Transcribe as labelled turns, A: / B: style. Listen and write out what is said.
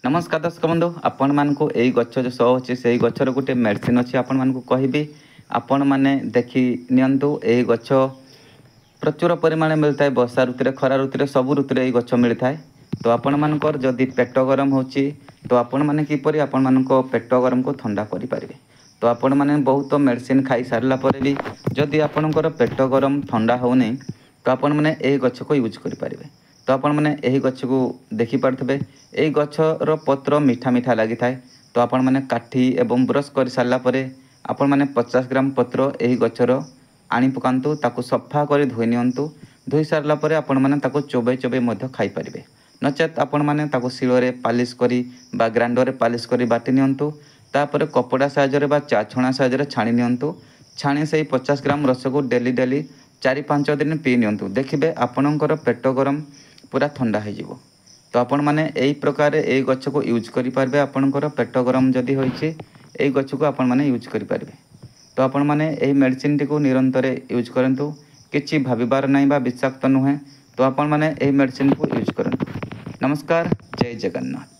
A: नमस्कार दर्शक बंधु आपण मानक यही गच जो शो अच्छे से गचर गोटे मेडिसिन अच्छी आपण मानक कहि आपण मैंने देखी नियंतु यही गच प्रचुर परिमाण मिलता है वर्षा ऋतु खरा ऋतु सब ऋतु यही गच मिलता है। तो आपण मानकर जदि पेट गरम होची तो आपण मैंने किपरि आपण मानक पेट गरम को ठंडा करें। तो आपण मैंने बहुत मेडिसिन खाई सारा पर भी जदि आपणकर पेट गरम ठंडा होनी तो आपण मैंने यही गच को यूज करें। तो आपण मैंने यही गच को देखिपे यही गचर पत्र मीठा मीठा लगी थाए। तो आपण मैंने काठी एवं ब्रश कर सारापर आपण मैंने 50 ग्राम पत्र यही गचर आनी पकातु ताकू सफा कर धोई नियंतु। धोई सारापर आपण मैंने ताकू चोबई चोबई मध्य खाई पारिबे। नचेत आपण मैंने ताकू शिଳରେ पालिश करी बा ग्राइंडर पालिश करी बाटी नियंतु। तापर कपड़ा साहाय्य बा चा छणा साहाय्य छाणी नियंतु। छाणी से 50 ग्राम रस को डेली डेली 4-5 दिन पी नियंतु। देखिबे आपणकर पेट गरम पूरा ठंडा हो जिवो। तो आपण मैंने यही प्रकार यही गच को यूज करें। आपणकर पेट गरम जदि होइछि यही गच को आपण मैंने यूज करें। तो आपण मैंने यही मेडिसिन टी को निरंतर यूज करंतु। किछि भाबिबार नहीं बा विषाक्त नुहे। तो आपण मैंने यही मेडिसिन को यूज करंतु। नमस्कार, जय जगन्नाथ।